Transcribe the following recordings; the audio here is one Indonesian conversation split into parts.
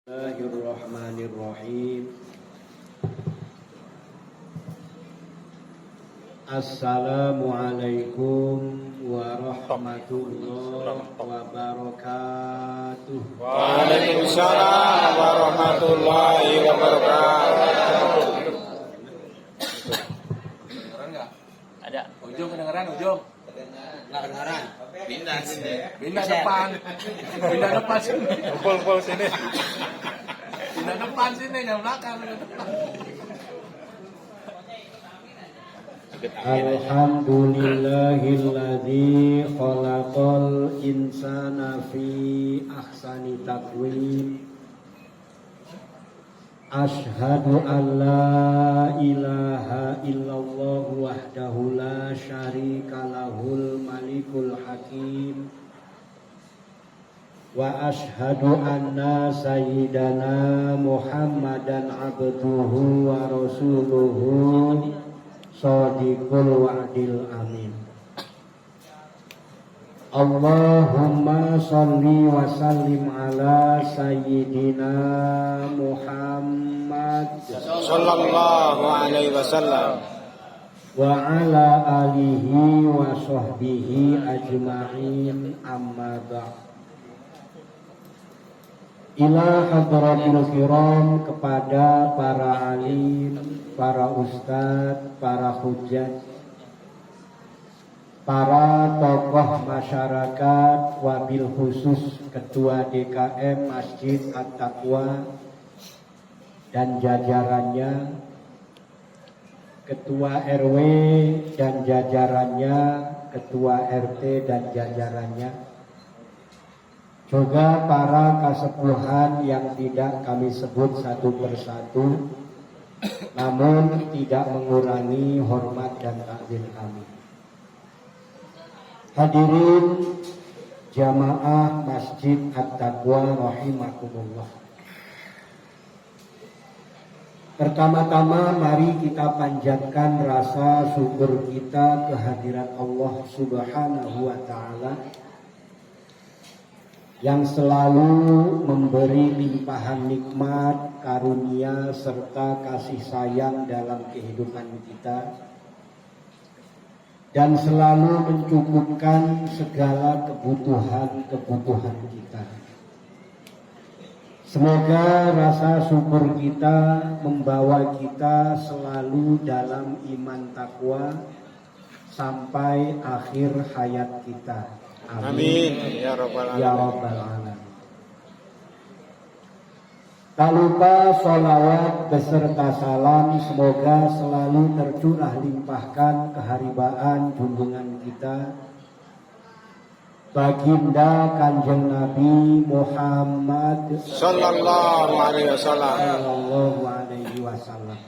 Bismillahirrahmanirrahim. Assalamualaikum warahmatullahi wabarakatuh. Waalaikumsalam warahmatullahi wabarakatuh. Kedengeran nggak? Ada. Ujung kedengeran, ujung. Nggak kedengeran. Pindah sini. Pindah depan. Pindah depan sini. Pol sini. Pindah depan sini, yang belakang. Pindah depan. Alhamdulillahilladzi khalaqal insana fi ahsani taqwim. Ashhadu an la ilaha illallah wahdahu la syarika lahul malikul hakim. Wa ashhadu anna sayyidana Muhammadan abduhu wa rasuluhu shadiqul wa'dil amin. Allahumma sholli wa sallim ala sayyidina Muhammad Sallallahu alaihi wasallam. wa ala alihi wa sahbihi ajma'in, amma ba'd. Ila hadratil kiram, kepada para alim, para ustadz, para hujjah, para tokoh masyarakat, wabil khusus Ketua DKM Masjid At-Taqwa dan jajarannya, Ketua RW dan jajarannya, Ketua RT dan jajarannya, juga para kasepuhan yang tidak kami sebut satu persatu, namun tidak mengurangi hormat dan takzim kami. Hadirin jamaah Masjid At-Taqwa rahimakumullah. Pertama-tama mari kita panjatkan rasa syukur kita kehadirat Allah Subhanahu wa Ta'ala yang selalu memberi limpahan nikmat, karunia, serta kasih sayang dalam kehidupan kita, dan selalu mencukupkan segala kebutuhan kita. Semoga rasa syukur kita membawa kita selalu dalam iman takwa sampai akhir hayat kita. Amin ya rabbal Ya alamin. Rabbal Alamin. Tak lupa sholawat beserta salam semoga selalu tercurah limpahkan keharibaan junjungan kita Baginda Kanjeng Nabi Muhammad Sallallahu alaihi wasallam. Sallallahu alaihi wasallam.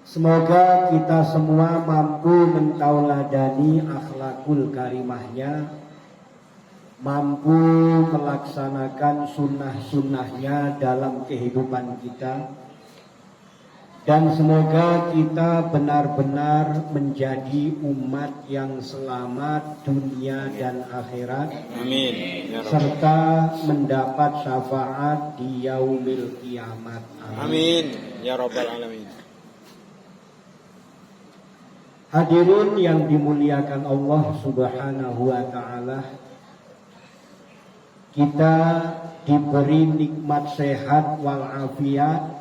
Semoga kita semua mampu mentauladani akhlakul karimahnya, mampu melaksanakan sunnah-sunnahnya dalam kehidupan kita, dan semoga kita benar-benar menjadi umat yang selamat dunia dan akhirat. Amin ya rabbal. Serta mendapat syafaat di yaumil kiamat. Amin ya rabbal alamin. Hadirin yang dimuliakan Allah Subhanahu wa Ta'ala, kita diberi nikmat sehat walafiat,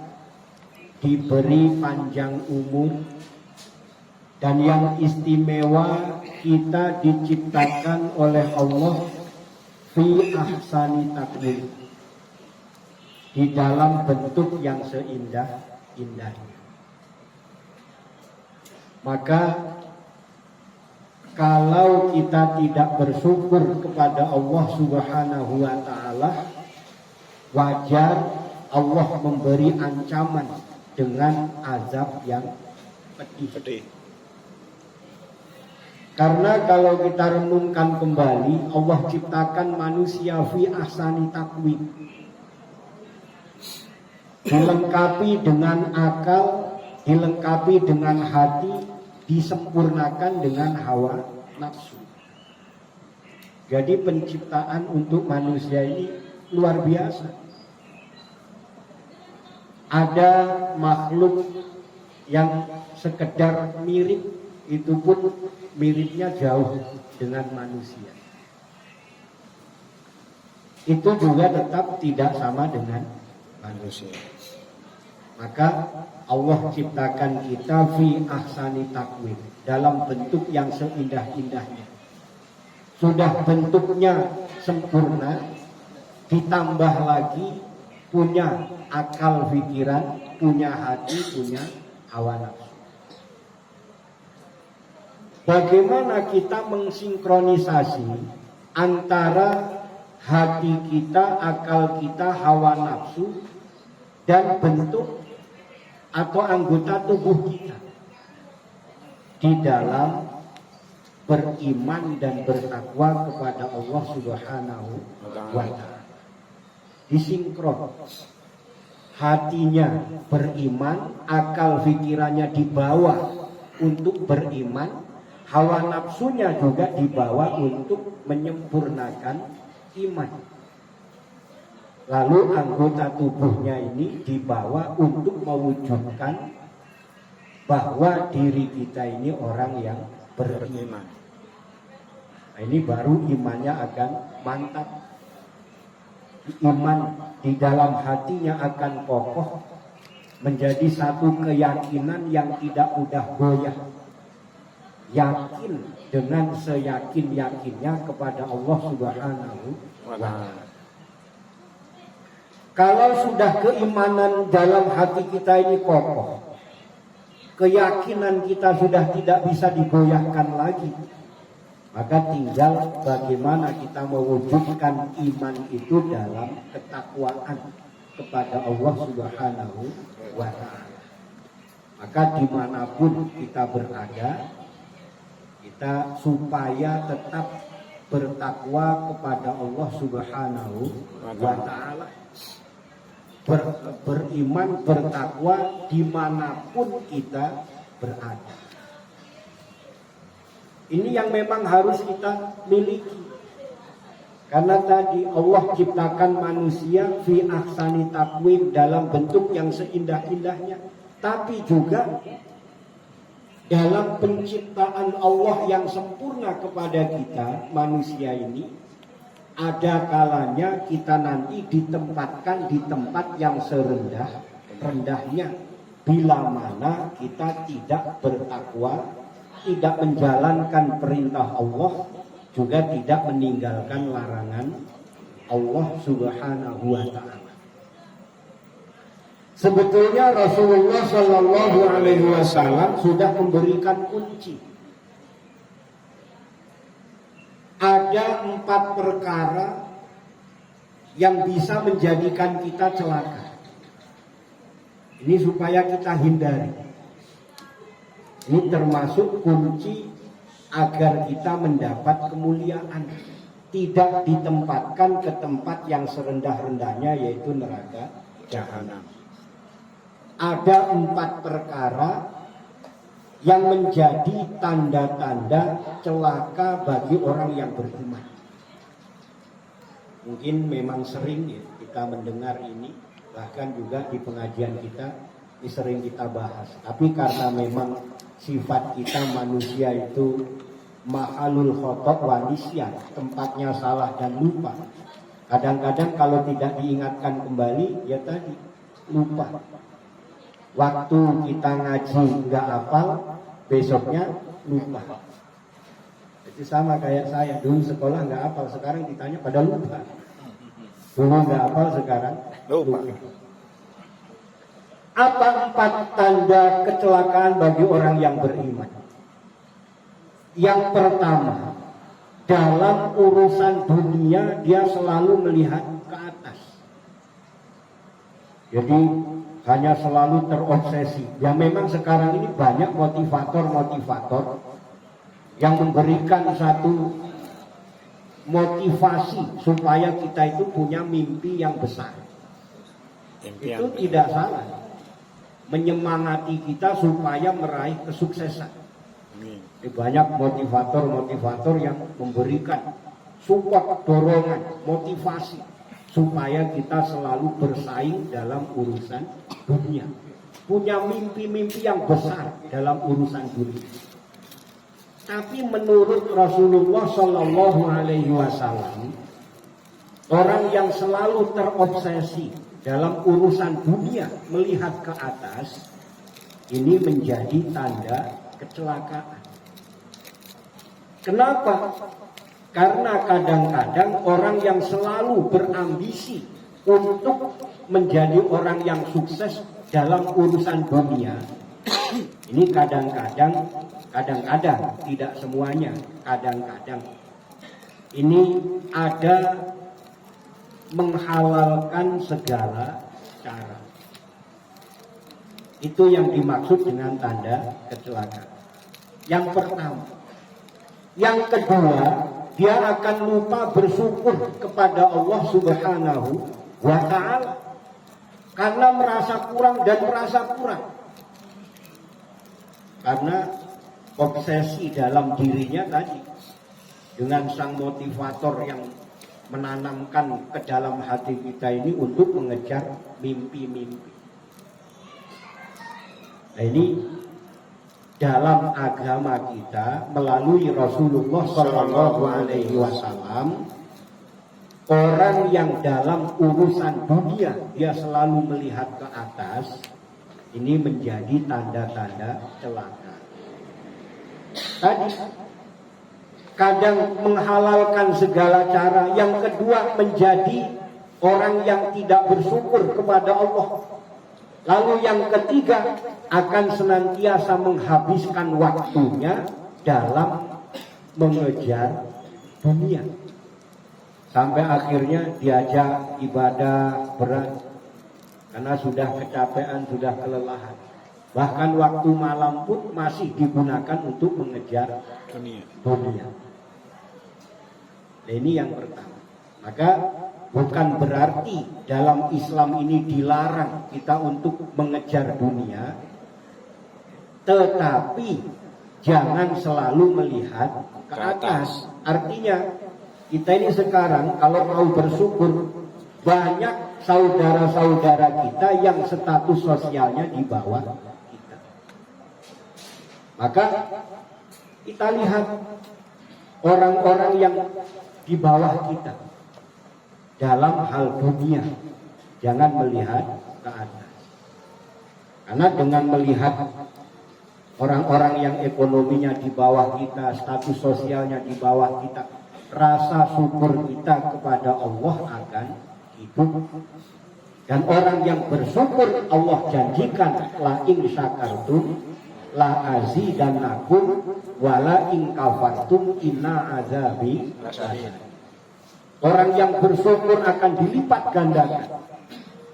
diberi panjang umur, dan yang istimewa kita diciptakan oleh Allah fi ahsani taqwim, di dalam bentuk yang seindah-indahnya. Maka kalau kita tidak bersyukur kepada Allah Subhanahu wa Ta'ala, wajar Allah memberi ancaman dengan azab yang pedih. Karena kalau kita renungkan kembali, Allah ciptakan manusia fi ahsani taqwim, dilengkapi dengan akal, dilengkapi dengan hati, disempurnakan dengan hawa nafsu. Jadi penciptaan untuk manusia ini luar biasa. Ada makhluk yang sekedar mirip, itu pun miripnya jauh dengan manusia. Itu juga tetap tidak sama dengan manusia. Maka Allah ciptakan kita fi ahsani taqwim, dalam bentuk yang seindah-indahnya. Sudah bentuknya sempurna, ditambah lagi punya akal pikiran, punya hati, punya hawa nafsu. Bagaimana kita mensinkronisasi antara hati kita, akal kita, hawa nafsu, dan bentuk atau anggota tubuh kita di dalam beriman dan bertakwa kepada Allah Subhanahu wa Ta'ala. Disinkron, hatinya beriman, akal pikirannya dibawa untuk beriman, hawa nafsunya juga dibawa untuk menyempurnakan iman. Lalu anggota tubuhnya ini dibawa untuk mewujudkan bahwa diri kita ini orang yang beriman. Nah, ini baru imannya akan mantap. Iman di dalam hatinya akan kokoh, menjadi satu keyakinan yang tidak mudah goyah. Yakin dengan seyakin-yakinnya kepada Allah Subhanahu wa Ta'ala. Kalau sudah keimanan dalam hati kita ini kokoh, keyakinan kita sudah tidak bisa digoyahkan lagi, maka tinggal bagaimana kita mewujudkan iman itu dalam ketakwaan kepada Allah Subhanahu wa Ta'ala. Maka dimanapun kita berada, kita supaya tetap bertakwa kepada Allah Subhanahu wa Ta'ala, beriman, bertakwa dimanapun kita berada. Ini yang memang harus kita miliki. Karena tadi Allah ciptakan manusia fi ahsani taqwim, dalam bentuk yang seindah-indahnya. Tapi juga dalam penciptaan Allah yang sempurna kepada kita, manusia ini, ada kalanya kita nanti ditempatkan di tempat yang serendah-rendahnya. Bila mana kita tidak bertakwa, tidak menjalankan perintah Allah, juga tidak meninggalkan larangan Allah Subhanahu wa Ta'ala. Sebetulnya Rasulullah Shallallahu Alaihi Wasallam sudah memberikan kunci. Ada 4 perkara yang bisa menjadikan kita celaka. Ini supaya kita hindari. Ini termasuk kunci agar kita mendapat kemuliaan. Tidak ditempatkan ke tempat yang serendah-rendahnya, yaitu neraka jahanam. Ada 4 perkara yang menjadi tanda-tanda celaka bagi orang yang beriman. Mungkin memang sering ya kita mendengar ini, bahkan juga di pengajian kita ini sering kita bahas. Tapi karena memang sifat kita manusia itu mahalul khotok wa nisyan, tempatnya salah dan lupa. Kadang-kadang kalau tidak diingatkan kembali, ya tadi lupa. Waktu kita ngaji nggak hafal, besoknya lupa. Itu sama kayak saya, dulu sekolah nggak hafal, sekarang ditanya pada lupa. Dulu nggak hafal, sekarang lupa. Apa 4 tanda kecelakaan bagi orang yang beriman? Yang pertama, dalam urusan dunia dia selalu melihat ke atas. Jadi hanya selalu terobsesi. Ya memang sekarang ini banyak motivator-motivator yang memberikan satu motivasi supaya kita itu punya mimpi yang besar. Itu tidak salah. Menyemangati kita supaya meraih kesuksesan. Banyak motivator-motivator yang memberikan support, dorongan, motivasi supaya kita selalu bersaing dalam urusan dunia. Punya mimpi-mimpi yang besar dalam urusan dunia. Tapi menurut Rasulullah Shallallahu Alaihi Wasallam, orang yang selalu terobsesi dalam urusan dunia melihat ke atas, ini menjadi tanda kecelakaan. Kenapa? Karena kadang-kadang orang yang selalu berambisi untuk menjadi orang yang sukses dalam urusan dunia, ini kadang-kadang, tidak semuanya, kadang-kadang ini ada menghalalkan segala cara. Itu yang dimaksud dengan tanda kecelakaan. Yang pertama. Yang kedua, dia akan lupa bersyukur kepada Allah Subhanahu wa Ta'ala karena merasa kurang dan merasa kurang. Karena obsesi dalam dirinya tadi dengan sang motivator yang menanamkan ke dalam hati kita ini untuk mengejar mimpi-mimpi. Nah, ini dalam agama kita melalui Rasulullah Shallallahu Alaihi Wasallam, orang yang dalam urusan dunia dia selalu melihat ke atas, ini menjadi tanda-tanda celaka. Tadi kadang menghalalkan segala cara. Yang kedua, menjadi orang yang tidak bersyukur kepada Allah. Lalu yang ketiga, akan senantiasa menghabiskan waktunya dalam mengejar dunia. Sampai akhirnya diajak ibadah berat karena sudah kecapean, sudah kelelahan. Bahkan waktu malam pun masih digunakan untuk mengejar dunia. Nah, ini yang pertama. Maka bukan berarti dalam Islam ini dilarang kita untuk mengejar dunia, tetapi jangan selalu melihat ke atas. Artinya kita ini sekarang kalau mau bersyukur, banyak saudara-saudara kita yang status sosialnya di bawah kita. Maka kita lihat orang-orang yang di bawah kita dalam hal dunia, jangan melihat ke atas. Karena dengan melihat orang-orang yang ekonominya di bawah kita, status sosialnya di bawah kita, rasa syukur kita kepada Allah akan hidup. Dan orang yang bersyukur, Allah janjikan, la in syakartum la azidannakum wa la in kafartum inna azabi lasyadid. Orang yang bersyukur akan dilipat gandakan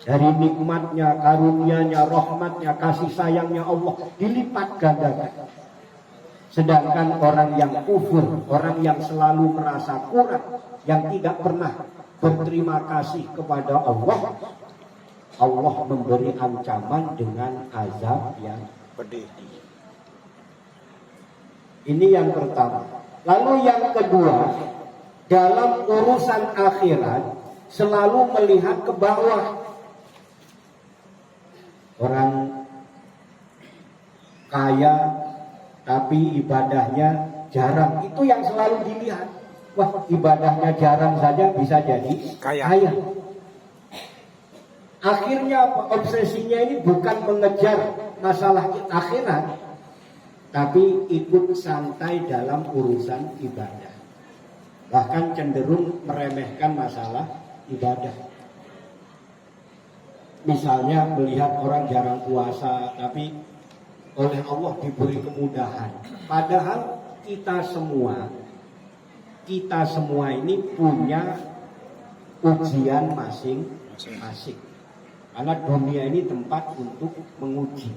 dari nikmatnya, karunia-Nya, rahmatnya, kasih sayangnya Allah, dilipat gandakan. Sedangkan orang yang kufur, orang yang selalu merasa kurang, yang tidak pernah berterima kasih kepada Allah, Allah memberi ancaman dengan azab yang pedih. Ini yang pertama. Lalu yang kedua, dalam urusan akhirat selalu melihat ke bawah. Orang kaya tapi ibadahnya jarang, itu yang selalu dilihat. Wah, ibadahnya jarang saja bisa jadi kaya. Akhirnya apa? Obsesinya ini bukan mengejar masalah akhirat, tapi ikut santai dalam urusan ibadah. Bahkan cenderung meremehkan masalah ibadah. Misalnya melihat orang jarang puasa, tapi oleh Allah diberi kemudahan. Padahal kita semua ini punya ujian masing-masing. Karena dunia ini tempat untuk menguji.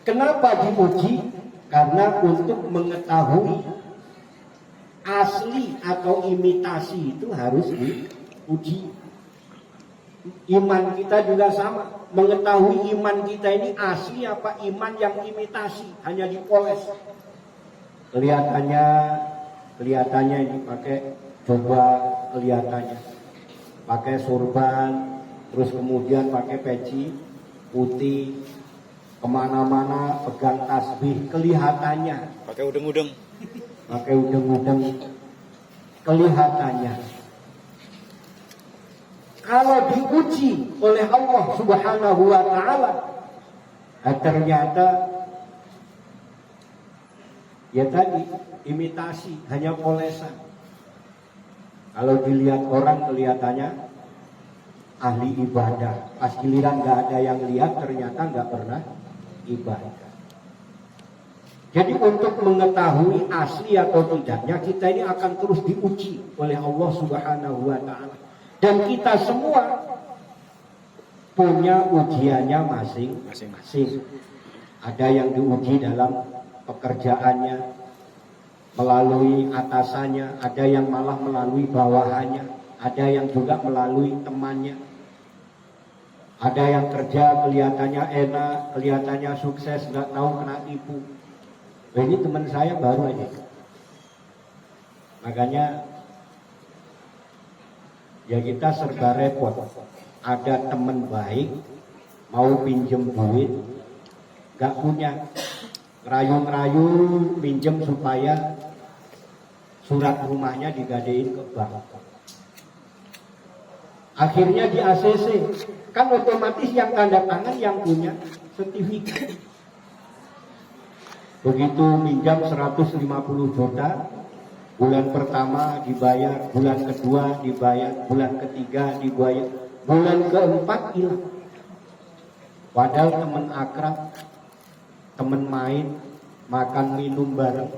Kenapa diuji? Karena untuk mengetahui asli atau imitasi itu harus diuji. Iman kita juga sama. Mengetahui iman kita ini asli apa iman yang imitasi, hanya dipoles. Kelihatannya ini pakai, coba kelihatannya. pakai sorban, terus kemudian pakai peci putih, kemana-mana pegang tasbih, kelihatannya Pakai udeng-udeng. pakai udeng-udeng, kelihatannya. Kalau diuji oleh Allah Subhanahu wa Ta'ala, ternyata ya tadi imitasi, hanya polesan. Kalau dilihat orang kelihatannya ahli ibadah, pas giliran nggak ada yang lihat ternyata nggak pernah ibadah. Jadi untuk mengetahui asli atau tidaknya, kita ini akan terus diuji oleh Allah Subhanahu wa Ta'ala. Dan kita semua punya ujiannya masing-masing. Ada yang diuji dalam pekerjaannya, melalui atasannya, ada yang malah melalui bawahannya, ada yang juga melalui temannya. Ada yang kerja kelihatannya enak, kelihatannya sukses, nggak tahu kena tipu. Nah, ini teman saya baru aja. Makanya ya kita serba repot. Ada teman baik mau pinjem duit, nggak punya, ngerayu-ngerayu pinjem supaya surat rumahnya digadein ke bank. Akhirnya di ACC, kan otomatis yang tanda tangan yang punya sertifikat. Begitu minjam 150 juta, bulan pertama dibayar, bulan kedua dibayar, bulan ketiga dibayar, bulan keempat hilang. Padahal teman akrab, teman main, makan minum bareng,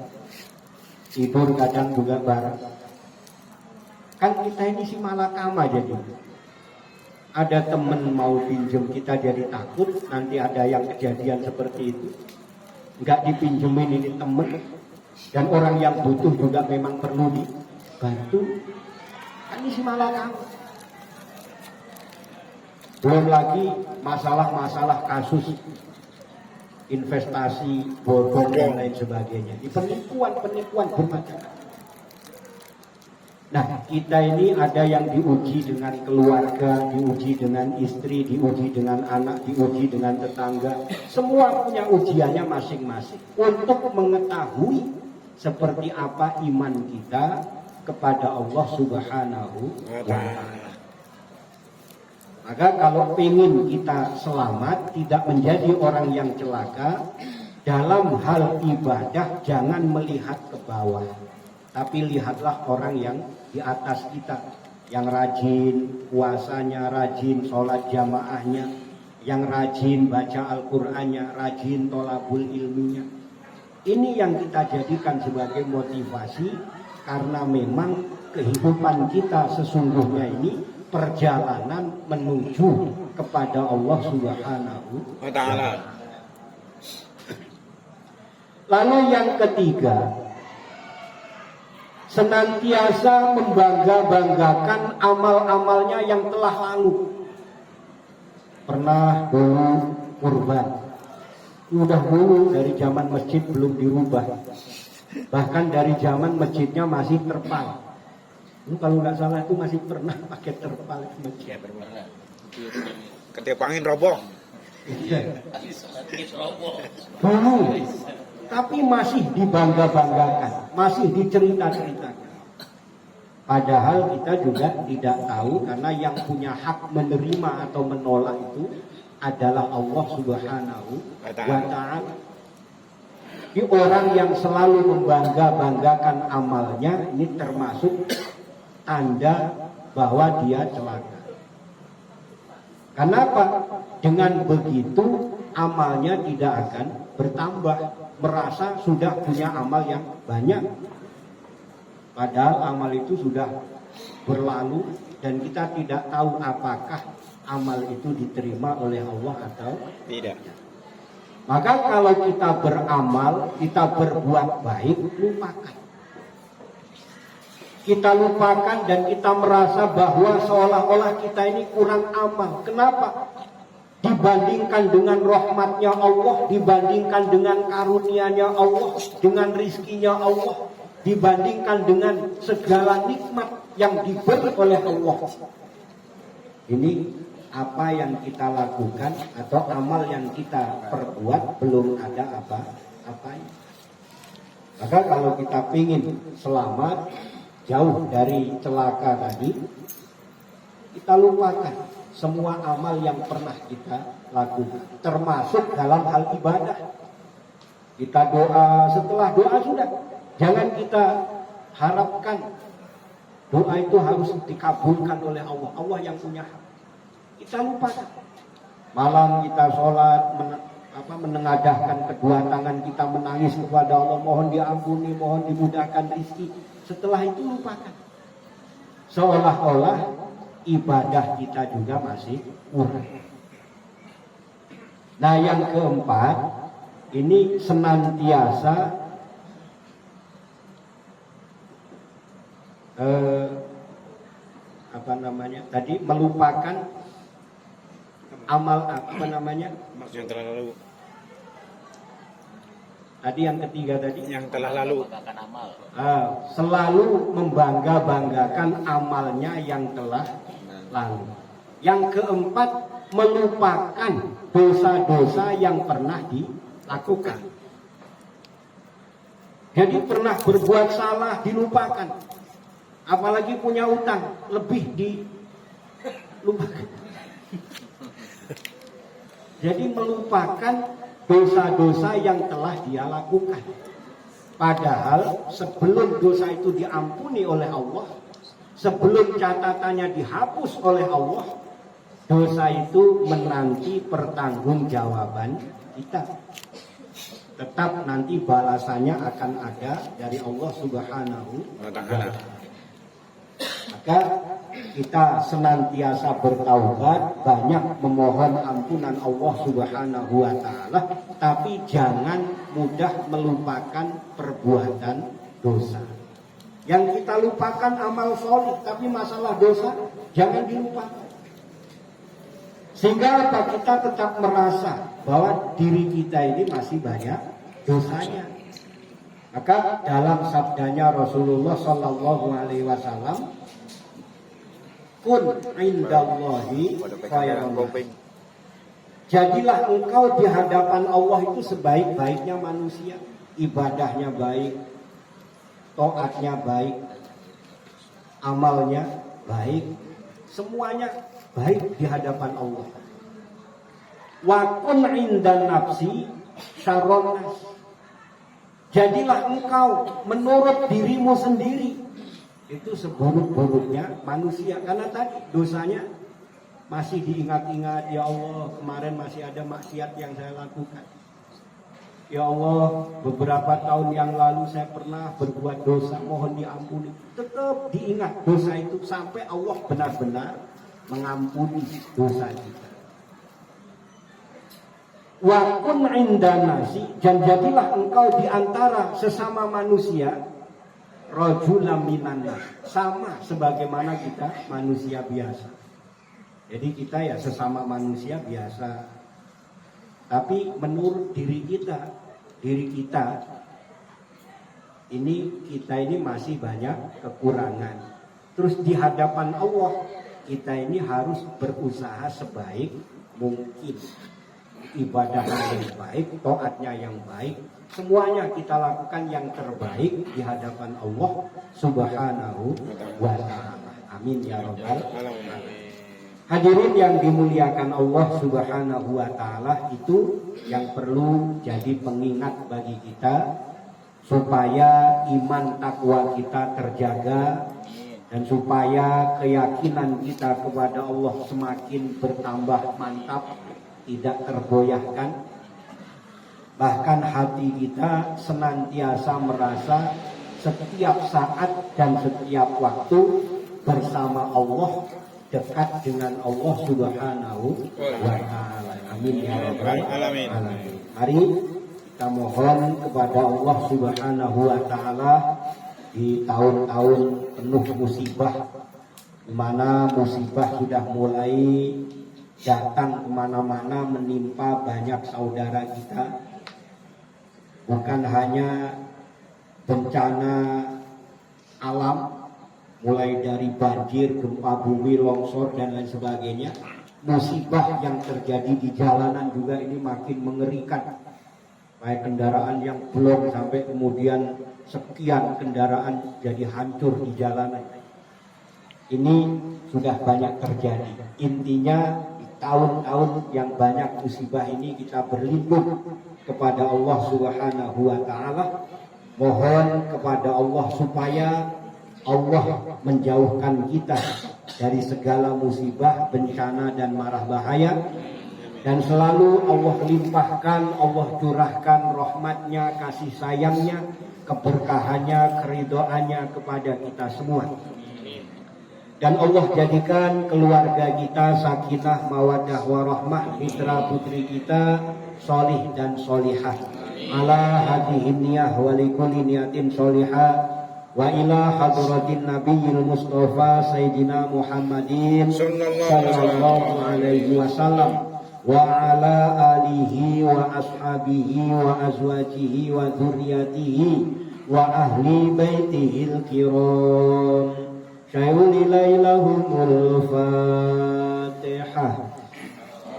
tidur kadang juga bareng. Kan kita ini si malakama jadi. Ada teman mau pinjam kita jadi takut, nanti ada yang kejadian seperti itu. Nggak dipinjemin ini teman, dan orang yang butuh juga memang perlu dibantu. Kan ini si malakama. Belum lagi masalah-masalah kasus investasi bodong dan lain sebagainya. Di penipuan bermacam-macam. Nah, kita ini ada yang diuji dengan keluarga, diuji dengan istri, diuji dengan anak, diuji dengan tetangga. Semua punya ujiannya masing-masing untuk mengetahui seperti apa iman kita kepada Allah Subhanahu wa Ta'ala. Maka kalau ingin kita selamat, tidak menjadi orang yang celaka, dalam hal ibadah jangan melihat ke bawah, tapi lihatlah orang yang di atas kita, yang rajin puasanya, rajin sholat jamaahnya, yang rajin baca Al-Qur'annya, rajin tolabul ilminya. Ini yang kita jadikan sebagai motivasi, karena memang kehidupan kita sesungguhnya ini perjalanan menuju kepada Allah Subhanahu wa Ta'ala. Lalu yang ketiga, senantiasa membangga-banggakan amal-amalnya yang telah lalu. Pernah dulu kurban, udah dulu dari zaman masjid belum dirubah, bahkan dari zaman masjidnya masih terpal. Kalau nggak salah itu masih pernah pakai terpal masjid. Ketiup angin roboh. Dulu, tapi masih dibangga-banggakan, masih dicerita-ceritakan. Padahal kita juga tidak tahu, karena yang punya hak menerima atau menolak itu adalah Allah Subhanahu wa Ta'ala. Di orang yang selalu membangga-banggakan amalnya, ini termasuk tanda bahwa dia celaka. Kenapa? Dengan begitu amalnya tidak akan bertambah, merasa sudah punya amal yang banyak. Padahal amal itu sudah berlalu dan kita tidak tahu apakah amal itu diterima oleh Allah atau tidak. Maka kalau kita beramal, kita berbuat baik, lupakan. Kita lupakan dan kita merasa bahwa seolah-olah kita ini kurang amal. Kenapa? Dibandingkan dengan rahmatnya Allah, dibandingkan dengan karunia-Nya Allah, dengan rizkinya Allah, dibandingkan dengan segala nikmat yang diberi oleh Allah. ini apa yang kita lakukan atau amal yang kita perbuat belum ada apa-apanya. Maka kalau kita ingin selamat jauh dari celaka tadi, kita lupakan semua amal yang pernah kita lakukan, termasuk dalam hal ibadah. Kita doa, setelah doa sudah, jangan kita harapkan doa itu harus dikabulkan oleh Allah. Allah yang punya hak. Kita lupakan. Malam kita sholat, menengadahkan kedua tangan kita menangis kepada Allah, mohon diampuni, mohon dimudahkan rezeki. Setelah itu lupakan. Seolah-olah ibadah kita juga masih kurang. Nah, yang keempat, ini senantiasa tadi melupakan amal yang telah lalu. Tadi yang ketiga tadi Yang telah lalu. selalu membangga-banggakan amalnya yang telah lalu. Yang keempat, melupakan dosa-dosa yang pernah dilakukan. Jadi pernah berbuat salah dilupakan. Apalagi punya utang lebih dilupakan. Jadi melupakan dosa-dosa yang telah dia lakukan. Padahal sebelum dosa itu diampuni oleh Allah, sebelum catatannya dihapus oleh Allah, dosa itu menanti pertanggungjawaban kita. Tetap nanti balasannya akan ada dari Allah Subhanahu wa Ta'ala. Maka kita senantiasa bertaubat, banyak memohon ampunan Allah Subhanahu wa Ta'ala, tapi jangan mudah melupakan perbuatan dosa. Yang kita lupakan amal solih, tapi masalah dosa jangan dilupakan. Sehingga kita tetap merasa bahwa diri kita ini masih banyak dosanya. Maka dalam sabdanya Rasulullah Sallallahu Alaihi Wasallam, kun indallahi khairan. Jadilah engkau di hadapan Allah itu sebaik-baiknya manusia. Ibadahnya baik, taatnya baik, amalnya baik, semuanya baik di hadapan Allah. Wa kun indan nafsi syarron nas. Jadilah engkau menurut dirimu sendiri itu seburuk-buruknya manusia. Karena tadi dosanya masih diingat-ingat, ya Allah kemarin masih ada maksiat yang saya lakukan. Ya Allah, beberapa tahun yang lalu saya pernah berbuat dosa, mohon diampuni. Tetap diingat dosa itu sampai Allah benar-benar mengampuni dosa kita. Wa kun indanasi, dan jadilah engkau di antara sesama manusia rajulan minan nas, sama sebagaimana kita manusia biasa. Jadi kita ya sesama manusia biasa. Tapi menurut diri kita ini masih banyak kekurangan. Terus di hadapan Allah kita ini harus berusaha sebaik mungkin. Ibadahnya yang baik, taatnya yang baik, semuanya kita lakukan yang terbaik di hadapan Allah Subhanahu wa Ta'ala. Amin ya rabbal alamin. Hadirin yang dimuliakan Allah Subhanahu wa Ta'ala, itu yang perlu jadi pengingat bagi kita supaya iman takwa kita terjaga dan supaya keyakinan kita kepada Allah semakin bertambah mantap, tidak tergoyahkan. Bahkan hati kita senantiasa merasa setiap saat dan setiap waktu bersama Allah, dekat dengan Allah Subhanahu wa Ta'ala. Amin ya rabbal alamin. Mari kita mohon kepada Allah Subhanahu wa Ta'ala di tahun-tahun penuh musibah, di mana musibah sudah mulai datang kemana-mana menimpa banyak saudara kita. Bukan hanya bencana alam, mulai dari banjir, gempa bumi, longsor dan lain sebagainya. Musibah yang terjadi di jalanan juga ini makin mengerikan. Baik kendaraan yang blok sampai kemudian sekian kendaraan jadi hancur di jalanan. Ini sudah banyak terjadi. Intinya di tahun-tahun yang banyak musibah ini kita berlindung kepada Allah Subhanahu wa taala. Mohon kepada Allah supaya Allah menjauhkan kita dari segala musibah, bencana dan mara bahaya. Dan selalu Allah limpahkan, Allah curahkan rahmatnya, kasih sayangnya, keberkahannya, keridhoannya kepada kita semua. Dan Allah jadikan keluarga kita sakinah, mawaddah, warahmah, mitra putri kita solih dan solihah. Ala hadhihi niyah wa likulli niyatin solihah. Wa ila hadratin nabiyil mustafa sayyidina Muhammadin sallallahu alaihi wasallam wa ala alihi wa ashabihi wa azwajihi wa dzurriyyatihi wa ahli baitihil kiram. Syai'ul ilaihul Fatihah.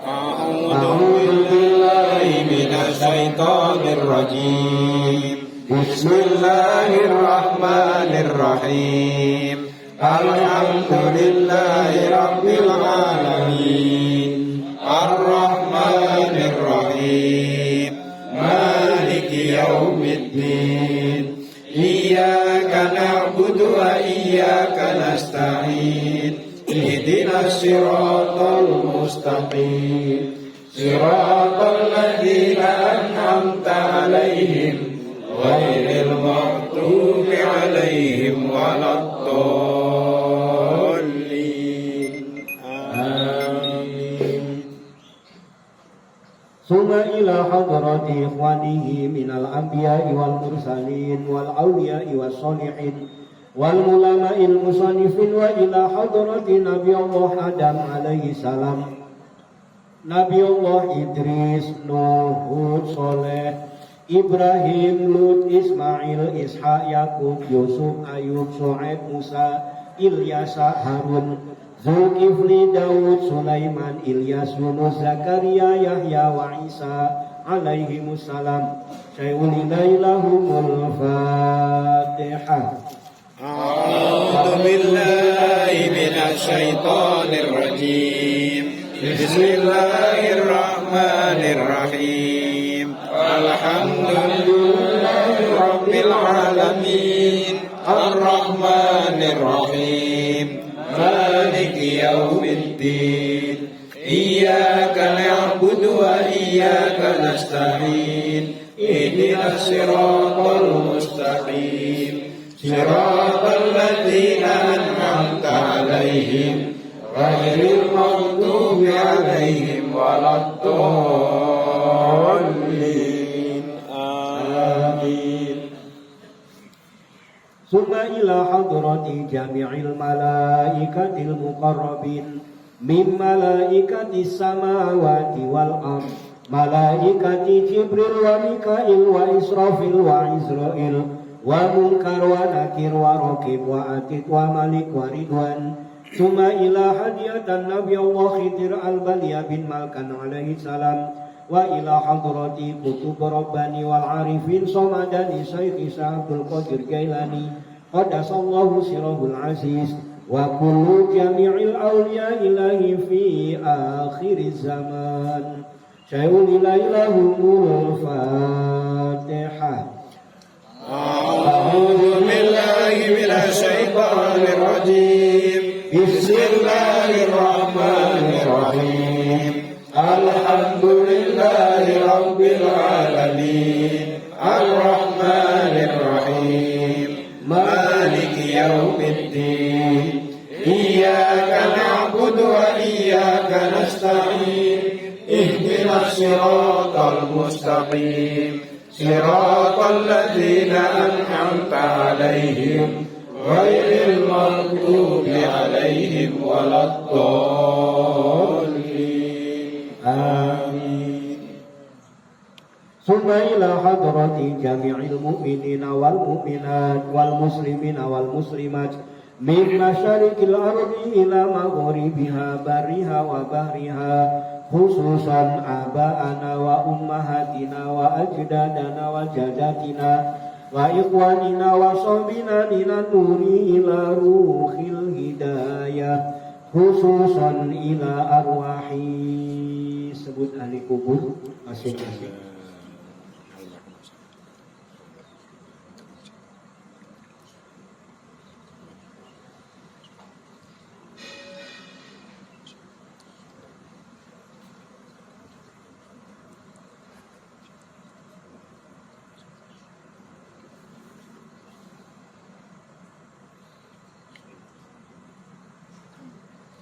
A'udzu billahi minasy syaithanir rajim. Bismillahirrahmanirrahim. Alhamdulillahi rabbil alamin. Ar-Rahmanir Rahim. Maliki yaumiddin. Iyyaka na'budu wa iyyaka nasta'in. Ihdinas siratal mustaqim. Siratal ladzina an'amta 'alaihim ghairil maghdubi 'alaihim waladdallin. Amin. Suma ila hadrati ikhwanihi minal anbiya'i wal mursalin wal awliya'i was solihin wal ulama'il musannifin wa ila hadrati Nabi Allah Adam alaihi salam, Nabi Allah Idris, Nuh, Hud, Soleh, Ibrahim, Lut, Ismail, Ishaq, Yakub, Yusuf, Ayub, Shu'aib, Musa, Ilyasa, Harun, Zulkifli, Daud, Sulaiman, Ilyas, Yunus, Zakaria, Yahya, wa Isa alaihimussalam. Syai'ul ilaihul Fatihah. A'udzu billahi minasy syaithanir rajim. Bismillahirrahmanirrahim. Alhamdulillahi rabbil alamin. Ar-Rahmanir Rahim. Maliki yaumiddin. Iyyaka na'budu wa iyyaka nasta'in. Ihdinas siratal mustaqim. Siratal ladzina an'amta 'alaihim ghairil maghdubi 'alaihim waladdallin. Amin. Summa ila hadrati jami'il malaikatil muqarrabin min malaikatis samawati wal ard, malaikati Jibril wa Mikail wa Israfil wa Israil wa Munkar wa Nakir wa Raqib wa Atid wa Malik wa Ridwan. Summa ila hadiyatan Nabi Allah Khidir al-Baliya bin Malkan alaihi salam wa ila hadrati kutub Rabbani wal Arifin Samadani Syekh Isa Abdul Qadir Gailani qaddasallahu sirahul aziz wa kullu jami'il awliya ilahi fi akhiriz zaman. Syai'ul ilaihul Fatihah. A'udzu billahi minasy syaithanir rajim. Bismillahirrahmanirrahim. Alhamdulillahi rabbil alamin. Ar-Rahmanir Rahim. Maliki yaumiddin. Iyyaka na'budu wa iyyaka nasta'in. Ihdinas siratal mustaqim. Siratal ladzina an'amta 'alaihim ghairil maghdubi 'alaihim waladdallin. Amin. Summa ila hadrati jami'il mu'minina wal mu'minat wal muslimina wal muslimat min masyariqil ardi ila maghribiha barriha wa bahriha khususan aba'ana wa ummahatina wa ajdadana wa jadatina wa ikhwanina wa sahbina minan nuri ila ruhil hidayah khususan ila arwahi. Sebut ahli kubur masing-masing.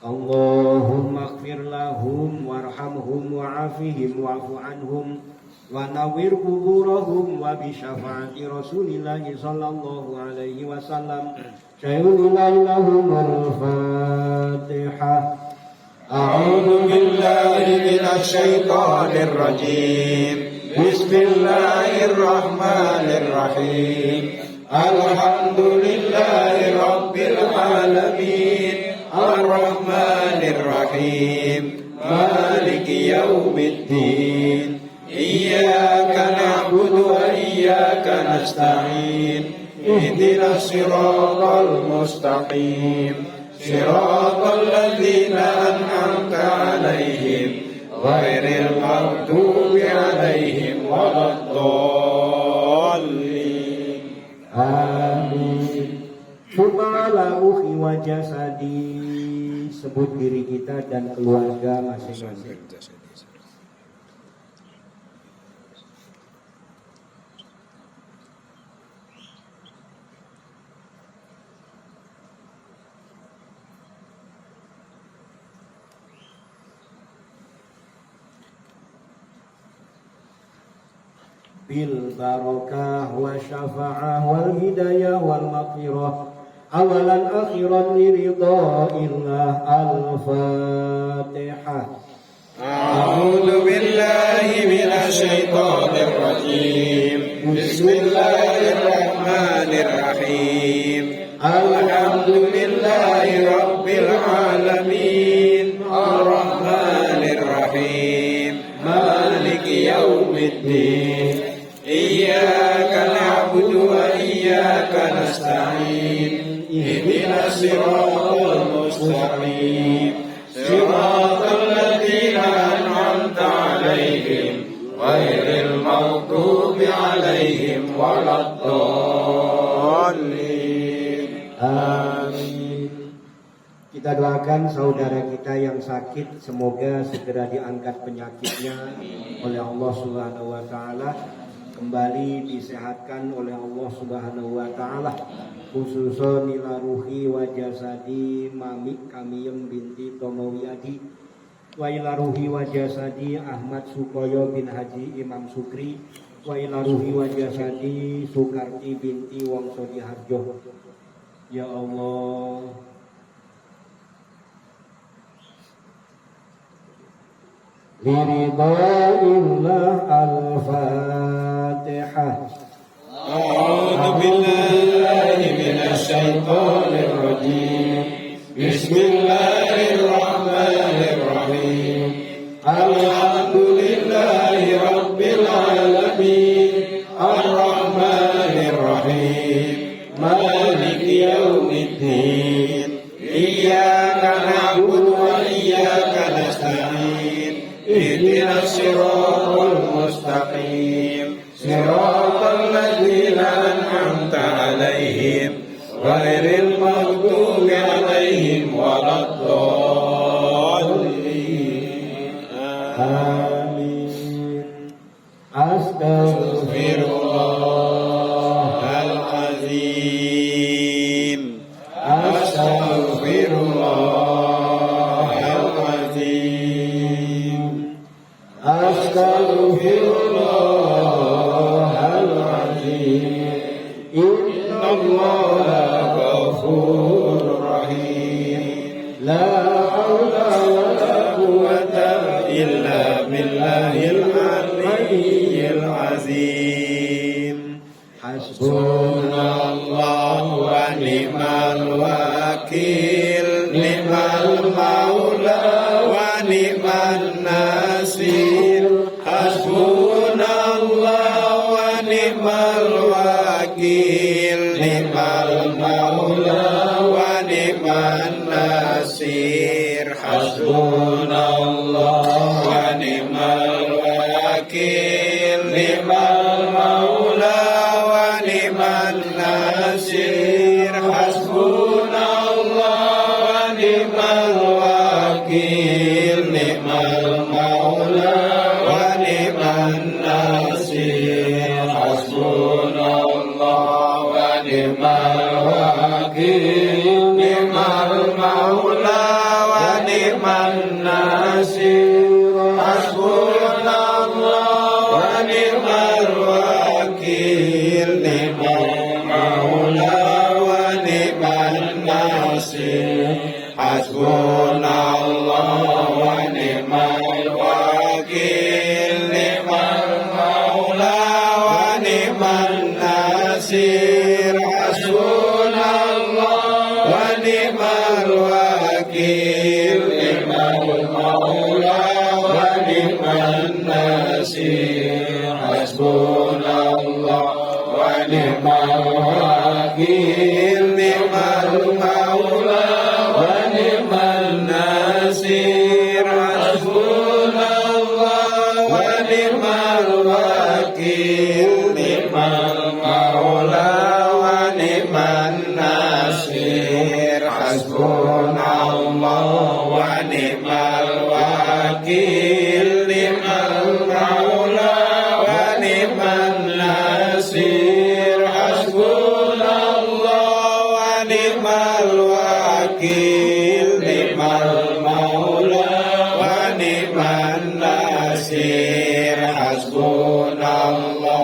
Allahumma ighfir lahum warhamhum wa'afihim wa'fu anhum wa nawwir quburahum wa bi syafaati Rasulillah sallallahu alaihi wasallam. Syai'ulillah lahumul Fatihah. A'udzu billahi minasy syaithanir rajim. Bismillahirrahmanirrahim. Alhamdulillahi rabbil alamin. Ar-Rahmanir Rahim. Maliki yaumiddin. Iyyaka na'budu wa iyyaka nasta'in. Ihdinas siratal mustaqim. Siratal ladzina an'amta 'alaihim ghairil maghdubi 'alaihim waladdallin. Amin. Subhanallah ruhi wa jasadi. Sebut diri kita dan keluarga masing-masing. Bil barakah wa syafa'ah wal hidayah wal maghfirah awalan akhiran liridhaillah. Al-Fatihah. A'udzu billahi minasy syaithanir rajim. Bismillahirrahmanirrahim. Alhamdulillahi rabbil alamin. Ar-Rahmanir Rahim. Maliki yaumiddin. Iyyaka na'budu wa iyyaka nasta'in. Ihdinas siratal mustaqim. Siratal ladzina an'amta 'alaihim ghairil maghdubi 'alaihim waladdallin. Amin. Kita doakan saudara kita yang sakit semoga segera diangkat penyakitnya oleh Allah Subhanahu wa taala, kembali disehatkan oleh Allah Subhanahu wa taala, khususon ila ruhi wa jasadi mami Kamiyem binti Tomowiyadi wa ila ruhi wa jasadi Ahmad Sukoyo bin Haji Imam Sukri wa ila ruhi wa jasadi Sukarti binti Wongso Diharjo. Ya Allah, liridhaillah. Al-Fatihah. A'udzu billahi minasy syaithanir rajim. Bismillahirrahmanirrahim. Alhamdulillahi rabbil alamin. Ar-Rahmanir Rahim. Maliki yaumiddin. Iyyaka na'budu wa iyyaka nasta'in. Ihdinas siratal mustaqim. Siratal ladzina an'amta 'alaihim ghairil maghdubi 'alaihim waladdallin. Amin. Astaghfirullahalazim. Astaghfirullahalazim. Astaghfirullahalazim. Innallaha ghafurur rahim. La haula wa la quwwata illa billahil aliyyil azim. Hasbunallahu wa ni'mal wakil. ni'man nasir. Hasbunallah wa ni'mal wakil. Ni'mal maula wa ni'man nasir. Hasbunallah wa ni'mal wakil. Ni'mal maula wa ni'man nasir. Hasbunallah wa ni'mal wakil. Ni'mal maula wa ni'man nasir. Hasbunallah wa ni'mal wakil. Ni'mal maula wa ni'man nasir. Hasbunallah wa ni'mal wakil. Ni'mal maula wa ni'man nasir. Hasbunallah wa ni'mal wakil. Ni'mal maula wa ni'man nasir. Hasbunallah wa ni'mal wakil. Ni'mal maula wa ni'man nasir. Hasbunallah wa ni'mal wakil. Ni'mal maula wa ni'man nasir. Hasbunallah wa ni'mal wakil. Ni'mal maula wa ni'man nasir. Hasbunallah wa ni'mal wakil. Ni'mal maula wa ni'man nasir. Hasbunallah wa ni'mal wakil. Ni'mal maula wa ni'man nasir. Hasbunallah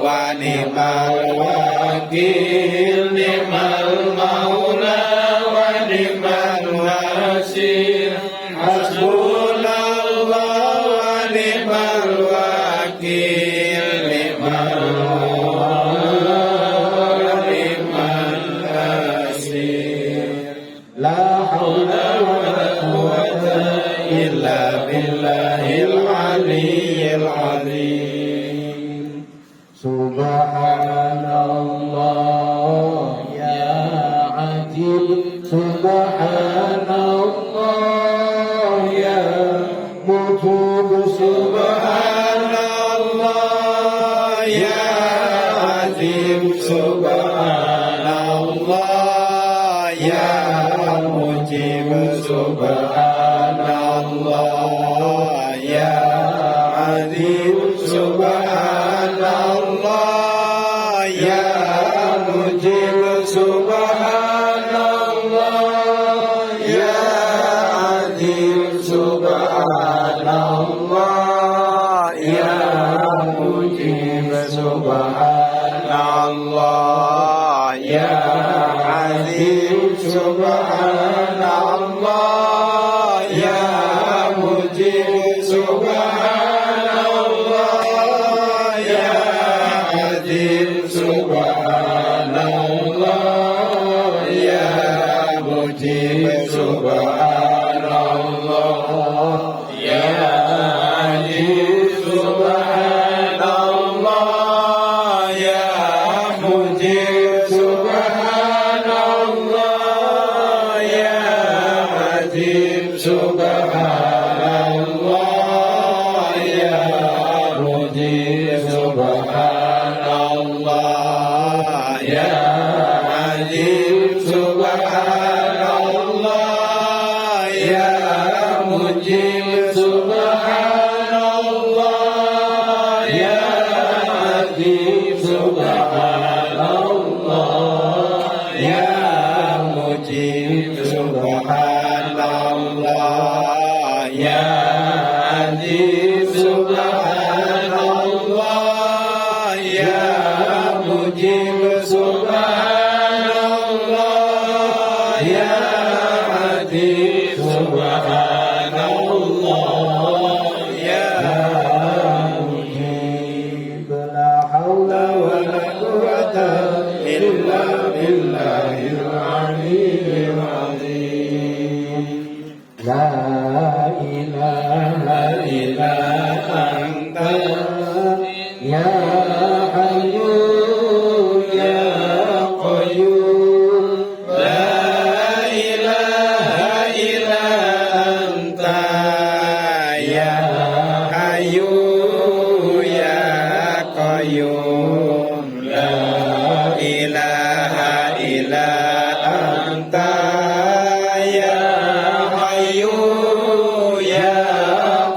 wa ni'mal wakil. Ni'mal maula wa ni'man nasir. Hasbunallah wa ni'mal wakil. Ni'mal maula wa ni'man nasir. La haula wa la quwwata illa billahil aliyyil azim. Subhanallah ya ajib. Subhanallah ya mujib. Subhanallah ya ajib. Subhanallah ya mujib. Subhanallah ya azim. Subhanallah ya mujib. Subhanallah ya azim. Subhanallah ya mujib. Subhanallah ya azim. Subhanallah ya mujib. Subhanallah ya azim. Subhanallah ya mujib. Subhanallah ya azim. Subhanallah ya mujib. Subhanallah ya azim. Subhanallah ya mujib. Subhanallah ya azim. Subhanallah ya mujib. Subhanallah ya azim. Subhanallah ya mujib. Subhanallah ya azim. Subhanallah ya mujib. Subhanallah ya azim. Subhanallah ya mujib. La haula wa la quwwata illa billahil aliyyil azim. La ilaha illa anta ya hayyu ya qayyum la ilaha illa anta ya hayyu ya qayyum la ilaha illa anta ya hayyu ya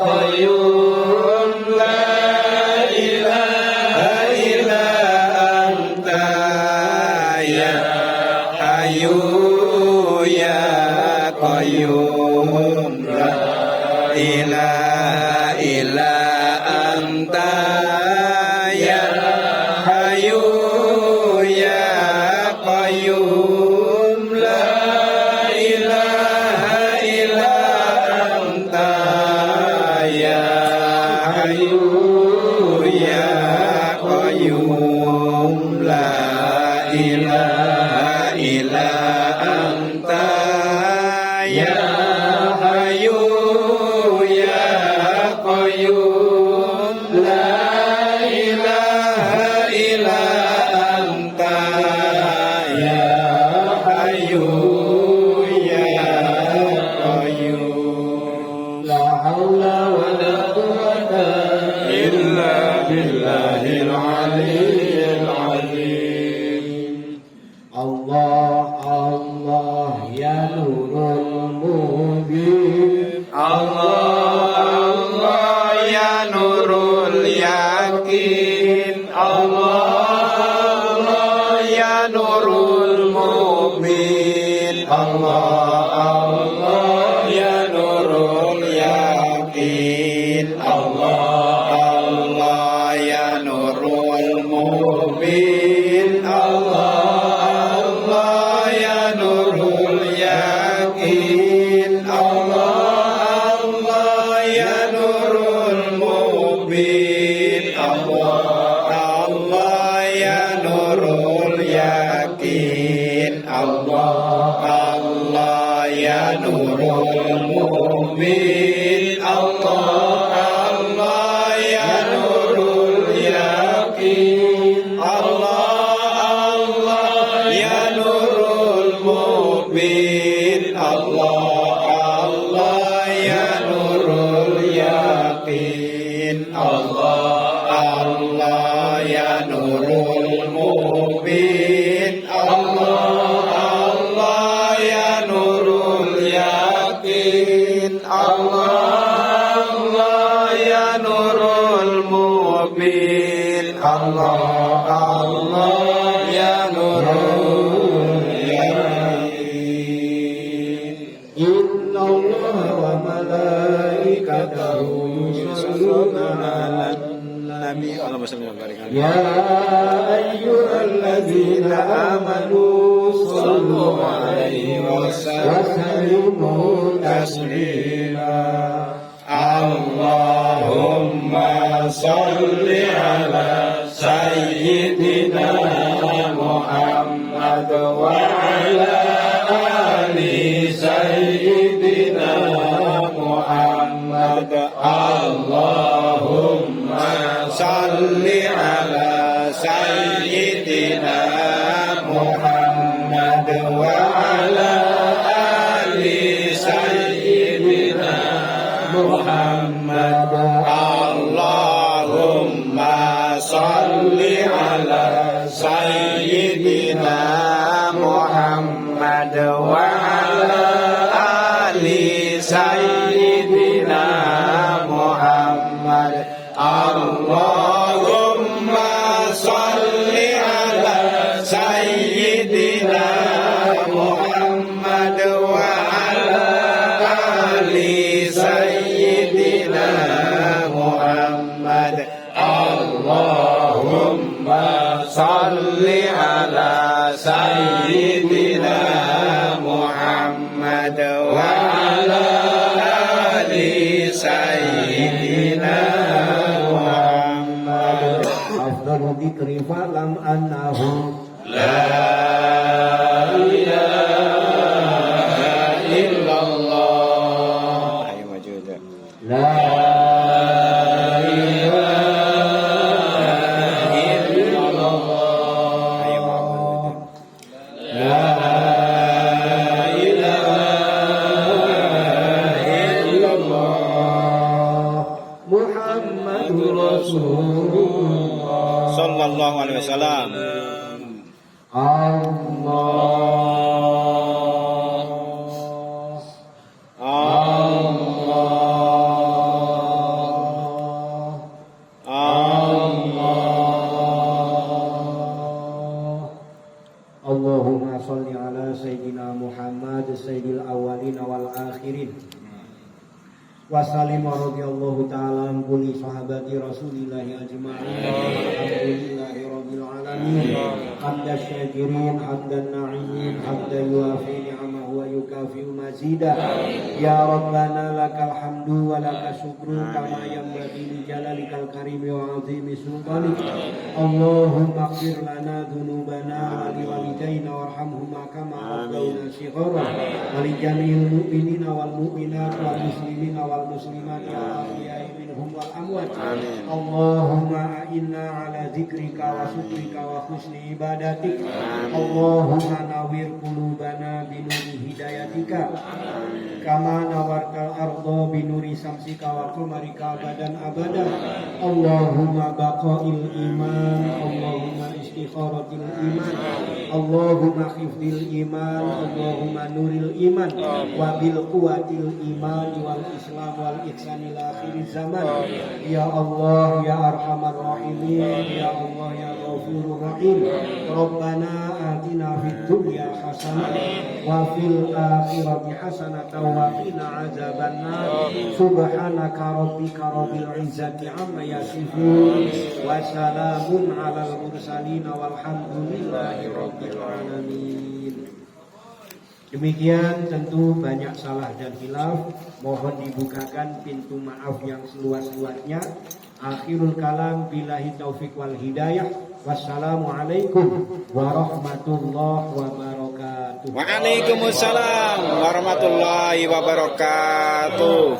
qayyum la ilaha illa anta ya hayyu ya qayyum la ilaha illa anta ya hayyu ya qayyum la ilaha illa anta ya hayyu ya qayyum la ilaha illa anta ya hayyu ya qayyum la ilaha illa anta ya hayyu ya qayyum la haula wa la quwwata illa billahil aliyyil azim. Allah Allah ya nurul mubin, Allah Allah ya nurul yakin, Allah Allah ya nurul mubin, Allah Allah ya nurul yakin, Allah Allah ya nurul mubin, Allah Allah ya nurul yakin, Allah Allah ya nurul mubin, Allah Allah ya nurul yakin, Allah Allah ya nurul mubin, Allah Allah ya nurul yakin, Allah Allah ya nurul mubin, Allah Allah ya nurul yakin, Allah Allah ya nurul mubin, Allah Allah ya nurul yakin, Allah Allah ya nurul mubin, Allah Allah ya nurul yakin. Inna Allah wa malaikatahu yusalluna 'alan nabi. Allahumma shalli wa barik alaihi. Ya ayyuhalladzina amanu sallu 'alaihi wa sallimu taslima. Allahumma salli ala sayyidina Muhammad wa ala ali sayyidina Muhammad. Allahumma salli ala sayyidina Muhammad wa ala ali sayyidina Muhammad. Allahumma salli ala sayyidina Muhammad wa ala ali sayyidina Muhammad. Allahumma salli ala sayyidina Muhammad wa ala ali sayyidina Muhammad. Allahumma salli ala sayyidina Muhammad wa ala ali sayyidina Muhammad. Afdalu dzikri falam annahu la ilaha illallah. Ayo maju aja. La ilaha illallah. La ilaha illallah. Muhammadur Rasulullah. Sallallahu alaihi wasallam. Allahumma sholli ala sayyidina Muhammad sayyidil awwalin wal akhirin wa sallim radhiyallahu ta'ala an kulli sahabati Rasulillah ajma'in. Alhamdulillahi rabbil alamin hamdan syakirin hamdan na'imin hamdan yuafi ni'amahu wa yukafi'u mazidah. Ya Rabbana lakal hamdu wa lakal syukru kama yanbaghi li jalalikal karimi wa 'azimi sultanik. Allahumma ighfir lana dhunubana wa liwalidayna warhamhuma kama rabbayna shighara wa li jami'il mu'minina wal mu'minat wal muslimina wal muslimat al ahya'i minhum wal amwat. Allahumma a'inna ala dzikrika wa syukrika wa husni ibadatik. Allahumma nawwir qulubana bi nuri hidayatika kama nawartal arda bi nuri samsika wa qamarika abadan abada. Allahumma baqail iman, Allahumma istikharatil iman, Allahumma hifdil iman, Allahumma nuril iman wa bil quwwatil iman wal islam wal ihsan ila akhir zaman. Ya Allah ya arhamar rahimin, ya Allah ya ghafurur rahim. Rabbana atina fid dunya hasanah wa fil akhirati hasanah wa qina azabannar. Subhanaka rabbika rabbil izzati amma yasifun wa salamun alal mursalin walhamdulillahi rabbil alamin. Demikian tentu banyak salah dan khilaf, mohon dibukakan pintu maaf yang seluas-luasnya. Akhirul kalam billahi taufik wal hidayah. Wassalamualaikum warahmatullahi wabarakatuh. Waalaikumsalam warahmatullahi wabarakatuh.